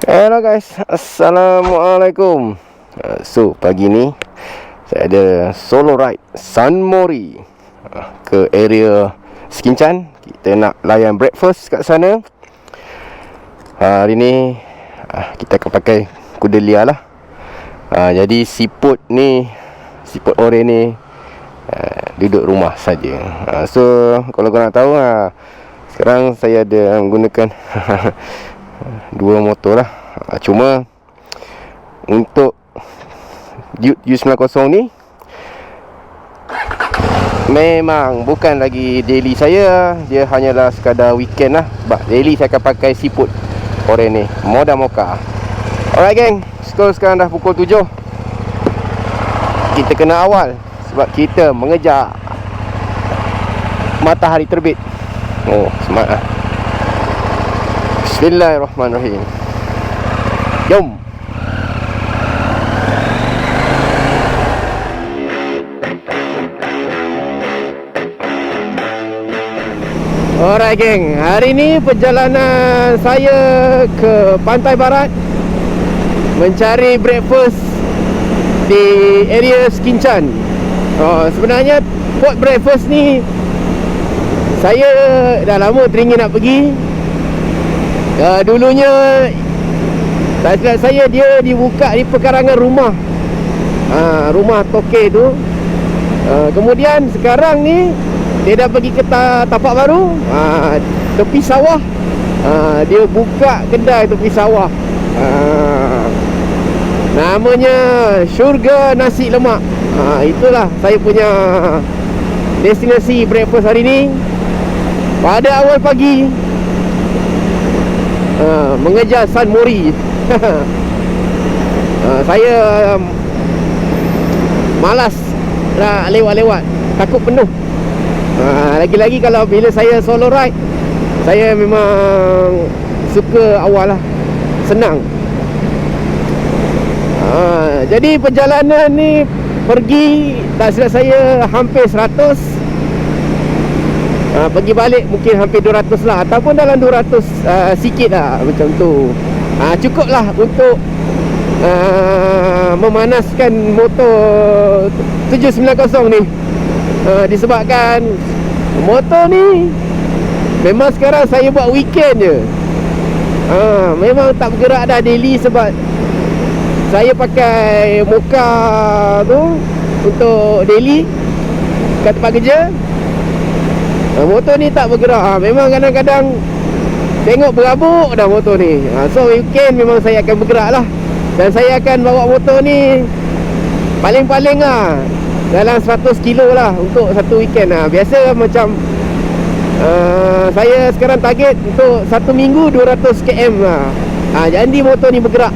Hello guys, Assalamualaikum. Pagi ni saya ada solo ride San Mori ke area Sekinchan. Kita nak layan breakfast kat sana. Hari ni kita akan pakai kuda liar lah. Jadi siput ore ni duduk rumah saja. Kalau korang nak tahu, sekarang saya ada menggunakan dua motor lah. Cuma untuk Duke U90 ni memang bukan lagi daily saya. Dia hanyalah sekadar weekend lah. Sebab daily saya akan pakai siput ore ni, Moda Mocha. Alright geng, sekarang dah pukul 7. Kita kena awal sebab kita mengejar matahari terbit. Semangat lah. Bismillahirrahmanirrahim. Jom. Alright geng, hari ni perjalanan saya ke Pantai Barat mencari breakfast di area Sekinchan. Sebenarnya spot breakfast ni saya dah lama teringin nak pergi. Dulunya tak silap saya dia dibuka di pekarangan rumah, rumah toke tu. Kemudian sekarang ni dia dah pergi ke tapak baru, tepi sawah. Dia buka kedai tepi sawah, namanya Syurga Nasi Lemak. Itulah saya punya destinasi breakfast hari ni. Pada awal pagi, mengejar San Mori. Saya malas nak lewat-lewat, takut penuh. Lagi-lagi kalau bila saya solo ride, saya memang suka awal lah, senang. Jadi perjalanan ni pergi, tak silap saya hampir 100. Pergi balik mungkin hampir 200 lah, ataupun dalam 200 sikit lah, macam tu. Cukup lah untuk memanaskan motor 790 ni. Disebabkan motor ni memang sekarang saya buat weekend je. Memang tak bergerak dah daily, sebab saya pakai Mocha tu untuk daily kat tempat kerja. Motor ni tak bergerak. Memang kadang-kadang tengok berabuk dah motor ni. So weekend memang saya akan bergerak lah. Dan saya akan bawa motor ni paling-paling dalam 100 kilo lah untuk satu weekend. Biasa macam saya sekarang target untuk satu minggu 200 km lah. Jadi motor ni bergerak.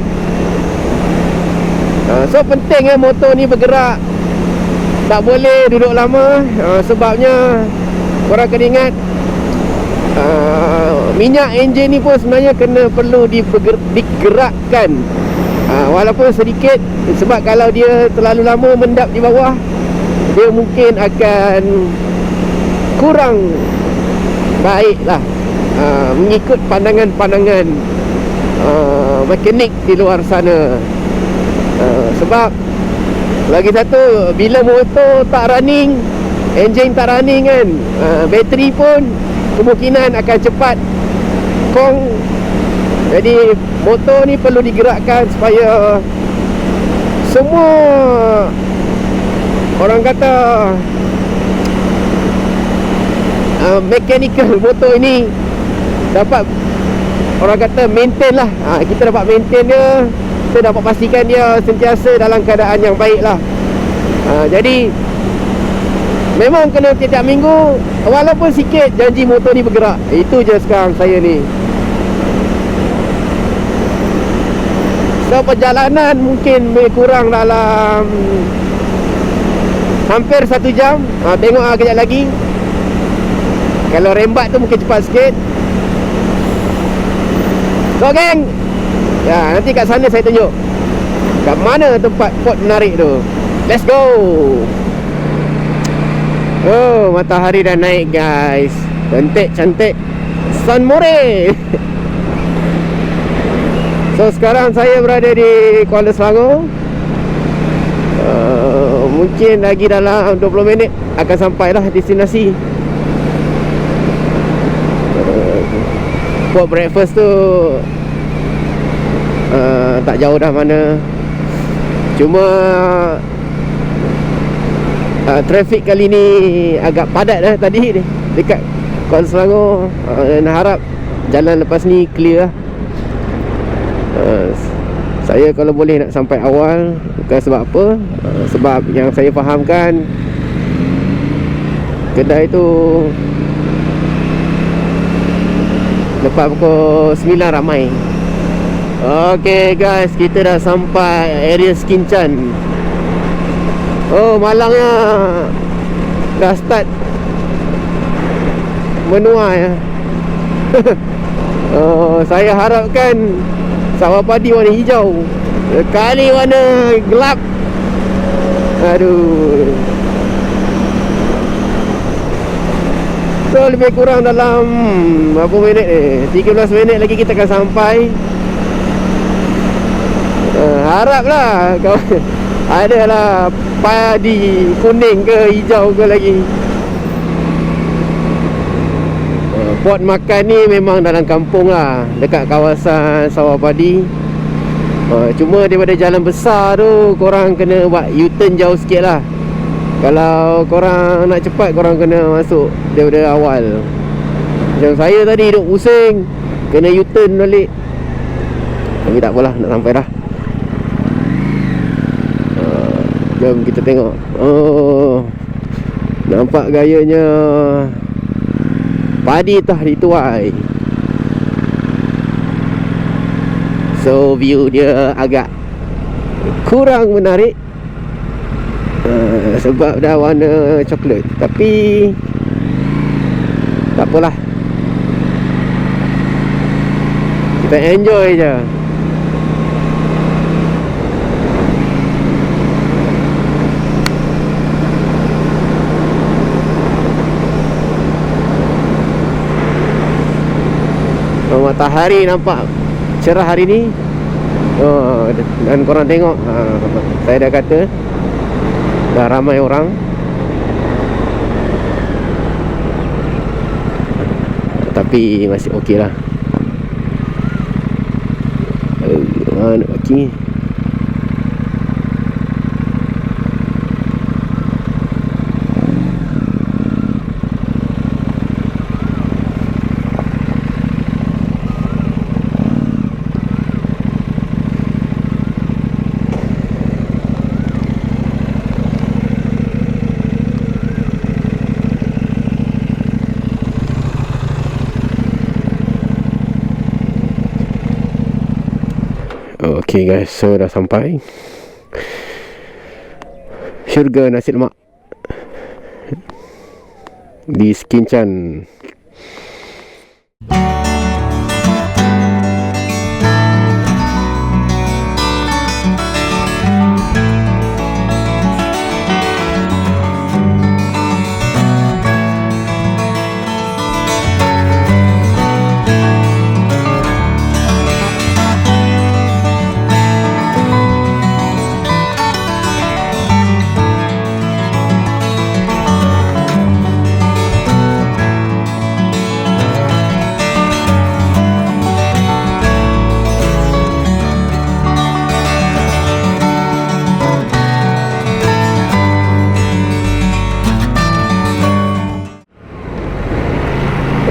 So penting motor ni bergerak. Tak boleh duduk lama. Sebabnya korang kena ingat, minyak enjin ni pun sebenarnya perlu digerakkan, walaupun sedikit. Sebab kalau dia terlalu lama mendap di bawah, dia mungkin akan kurang baik lah, mengikut pandangan-pandangan mekanik di luar sana. Sebab lagi satu, bila motor tak running, enjin tak running kan, bateri pun kemungkinan akan cepat kong. Jadi motor ni perlu digerakkan supaya semua, orang kata, mechanical motor ini dapat, orang kata, maintain lah. Kita dapat maintain dia, kita dapat pastikan dia sentiasa dalam keadaan yang baik lah. Jadi memang kena tiap minggu, walaupun sikit, janji motor ni bergerak. Itu je sekarang saya ni. So perjalanan mungkin lebih kurang dalam hampir 1 jam. Tengok kejap lagi. Kalau rembat tu mungkin cepat sikit. So geng, nanti kat sana saya tunjuk kat mana tempat spot menarik tu. Let's go. Matahari dah naik guys. Cantik-cantik San Mori. So sekarang saya berada di Kuala Selangor. Mungkin lagi dalam 20 minit akan sampailah destinasi. Buat breakfast tu tak jauh dah mana. Cuma trafik kali ni agak padat dah tadi dekat Kuala Selangor. Nak harap jalan lepas ni clear lah. Saya kalau boleh nak sampai awal. Bukan sebab apa, sebab yang saya fahamkan kedai tu lepas pukul 9 ramai. Okay guys, kita dah sampai area Skincan. Oh, malangnya dah start menua ya. Saya harapkan sawah padi warna hijau, kali warna gelap. Aduh. So lebih kurang dalam berapa minit ni? 13 minit lagi kita akan sampai. Haraplah kau adalah padi kuning ke hijau ke lagi. Spot makan ni memang dalam kampung lah, dekat kawasan sawah padi. Cuma daripada jalan besar tu korang kena buat U-turn jauh sikit lah. Kalau korang nak cepat, korang kena masuk daripada awal. Macam saya tadi duduk pusing, kena U-turn balik. Tapi tak apalah, nak sampai dah. Jom kita tengok. Oh, nampak gayanya padi tah dituai. So view dia agak kurang menarik, sebab dah warna coklat. Tapi tak apalah, kita enjoy je. Matahari nampak cerah hari ni. Dan korang tengok, saya dah kata dah ramai orang. Tapi masih okey lah. Nak baki. Okay guys, so dah sampai syurga nasi lemak di Skincan.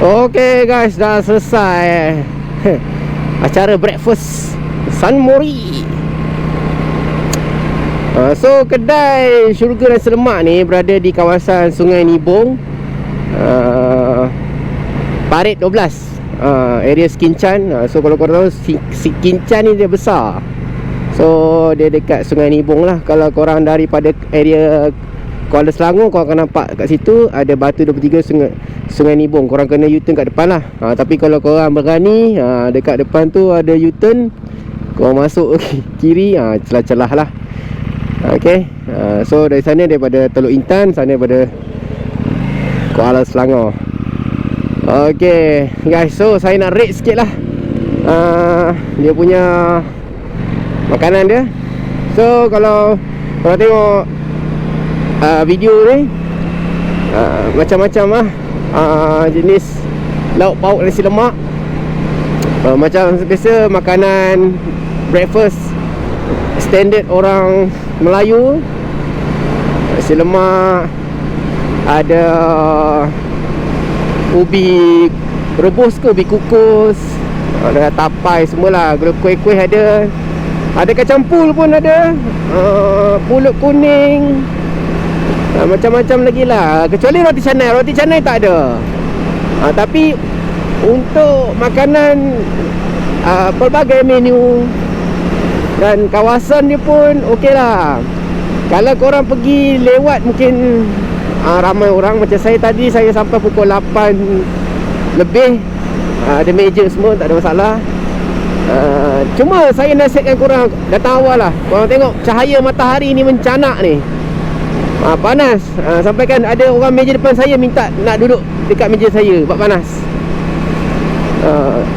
Okay guys, dah selesai acara breakfast San Mori. So kedai syurga nasi lemak ni berada di kawasan Sungai Nibong, Parit 12, area Skincan. So kalau korang tahu, Skincan ni dia besar. So dia dekat Sungai Nibong lah. Kalau korang daripada area Kuala Selangor, korang akan nampak kat situ ada Batu 23 Sungai Nibong. Korang kena U-turn kat depan lah. Tapi kalau korang berani, dekat depan tu ada U-turn, korang masuk kiri, celah-celah lah. Okay. So dari sana, daripada Teluk Intan, sana daripada Kuala Selangor. Okay guys, so saya nak rate sikit lah dia punya makanan dia. So kalau korang tengok video ni, macam-macam lah jenis lauk pauk nasi lemak. Macam biasa makanan breakfast standard orang Melayu, nasi lemak, ada ubi rebus ke ubi kukus, ada tapai semualah, kuih-kuih ada kacang pul pun ada, pulut kuning, macam-macam lagi lah. Kecuali roti canai tak ada. Tapi untuk makanan, pelbagai menu dan kawasan dia pun okey lah. Kalau korang pergi lewat mungkin ramai orang. Macam saya tadi, saya sampai pukul 8 lebih, ada meja semua, tak ada masalah. Cuma saya nasihatkan korang datang awal lah. Korang tengok cahaya matahari ni mencanak ni, panas. Sampai kan ada orang meja depan saya minta nak duduk dekat meja saya sebab panas.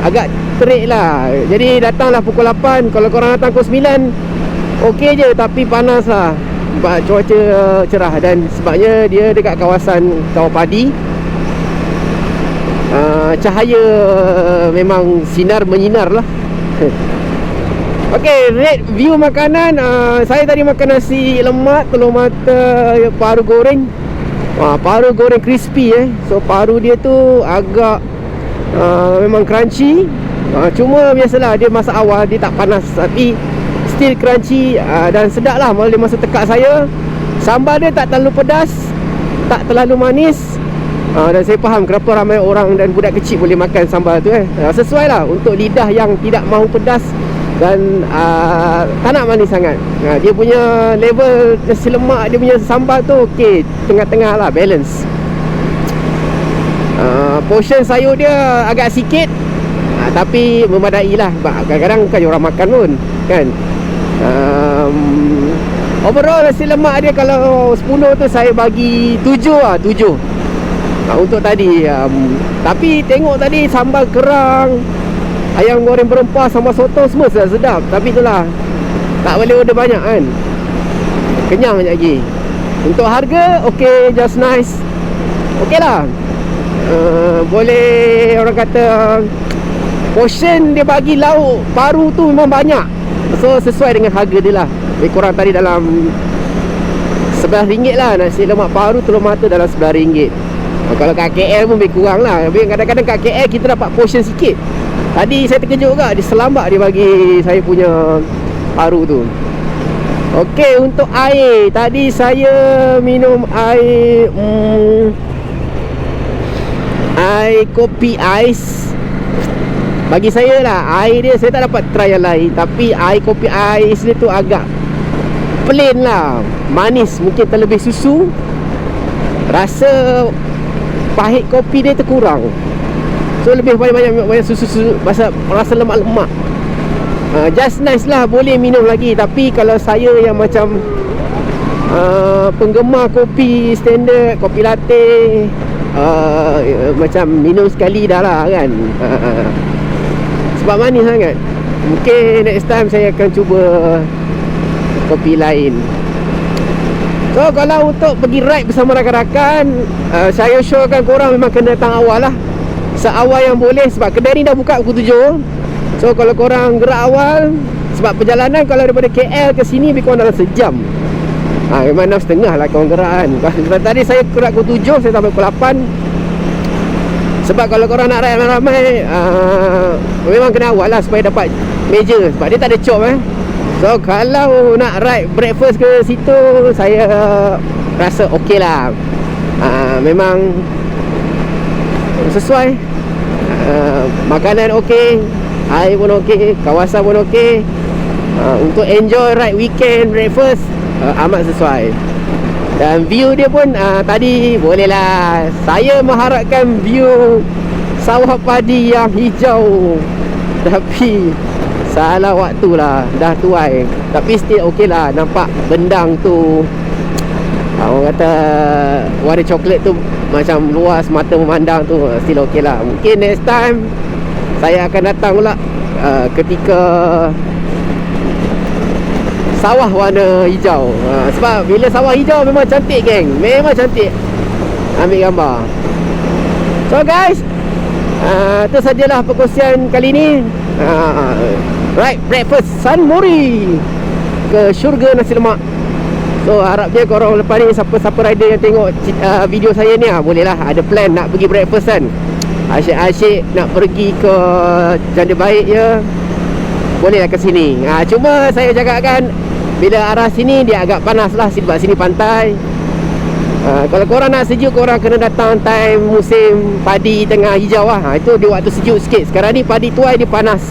Agak terik lah. Jadi datanglah pukul 8. Kalau korang datang pukul 9 okey je, tapi panas lah sebab cuaca cerah. Dan sebabnya dia dekat kawasan kawah padi, cahaya memang sinar menyinar lah. Okey, rate view makanan. Saya tadi makan nasi lemak, telur mata, paru goreng. Paru goreng crispy So paru dia tu agak memang crunchy. Cuma biasalah, dia masa awal dia tak panas, tapi still crunchy, dan sedap lah. Malah dia masa tekak saya, sambal dia tak terlalu pedas, tak terlalu manis. Dan saya faham kenapa ramai orang dan budak kecil boleh makan sambal tu sesuai lah untuk lidah yang tidak mahu pedas dan tak nak manis sangat. Dia punya level nasi lemak, dia punya sambal tu okey, tengah-tengah lah, balance. Portion sayur dia agak sikit, tapi memadai lah. Kadang-kadang bukan orang makan pun kan. Overall nasi lemak dia kalau 10 tu saya bagi 7 lah, 7 untuk tadi. Tapi tengok tadi sambal kerang, ayam goreng berempah, sambal sotong semua sedap. Tapi itulah, tak boleh order banyak kan, kenyang sekejap lagi. Untuk harga okey, just nice, okey lah. Boleh orang kata portion dia bagi lauk paru tu memang banyak. So sesuai dengan harga dia lah. Lebih kurang tadi dalam RM11 lah. Nasi lemak paru telur mata dalam RM11. Kalau kat KL pun lebih kurang lah. Tapi kadang-kadang kat KL kita dapat portion sikit. Tadi saya terkejut juga, dia selambak dia bagi saya punya paru tu. Okey, untuk air, tadi saya minum air air kopi ais. Bagi saya lah, air dia saya tak dapat try yang lain, tapi air kopi ais dia tu agak plain lah, manis, mungkin terlebih susu. Rasa pahit kopi dia terkurang. So lebih banyak susu, rasa lemak-lemak. Just nice lah, boleh minum lagi. Tapi kalau saya yang macam penggemar kopi standard, kopi latte, macam minum sekali dah lah kan, sebab manis sangat. Mungkin next time saya akan cuba kopi lain. So kalau untuk pergi ride bersama rakan-rakan, saya syorkan korang memang kena datang awal lah, seawal yang boleh. Sebab kedai ni dah buka pukul 7. So kalau korang gerak awal, sebab perjalanan kalau daripada KL ke sini lebih kurang dalam sejam. Memang 6.30 lah korang gerak kan. Sebab tadi saya gerak pukul 7, saya sampai pukul 8. Sebab kalau korang nak ride ramai-ramai, memang kena awal lah supaya dapat meja. Sebab dia tak ada chop So kalau nak ride breakfast ke situ, saya rasa okey lah. Memang sesuai. Makanan okey, air pun okey, kawasan pun okey. Untuk enjoy ride weekend breakfast, amat sesuai. Dan view dia pun tadi boleh lah. Saya mengharapkan view sawah padi yang hijau, tapi salah waktu lah, dah tuai. Tapi still okey lah, nampak bendang tu, orang kata warna coklat tu macam luas mata memandang tu, still okey lah. Mungkin next time saya akan datang pula ketika sawah warna hijau. Sebab bila sawah hijau memang cantik geng, memang cantik ambil gambar. So guys, itu sajalah perkongsian kali ni. Right, breakfast San Mori ke syurga nasi lemak. So harapnya korang lepas ni, siapa-siapa rider yang tengok video saya ni, bolehlah ada plan nak pergi breakfast kan, asyik-asyik nak pergi ke janda baik je, bolehlah ke sini. Cuma saya cakapkan, bila arah sini dia agak panas lah, sebab sini pantai. Kalau korang nak sejuk, korang kena datang time musim padi tengah hijau lah. Itu dia waktu sejuk sikit. Sekarang ni padi tuai dia panas.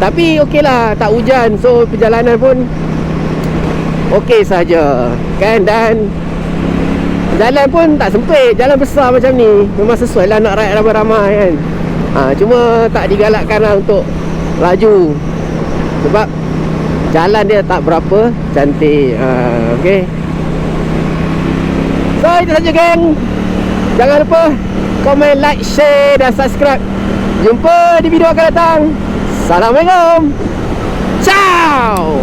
Tapi okey lah, tak hujan. So perjalanan pun okey saja kan. Dan jalan pun tak sempit, jalan besar macam ni. Memang sesuai lah nak ride ramai-ramai kan. Cuma tak digalakkan lah untuk laju, sebab jalan dia tak berapa cantik. Okey. So itu saja geng. Jangan lupa komen, like, share dan subscribe. Jumpa di video akan datang. Assalamualaikum. Ciao.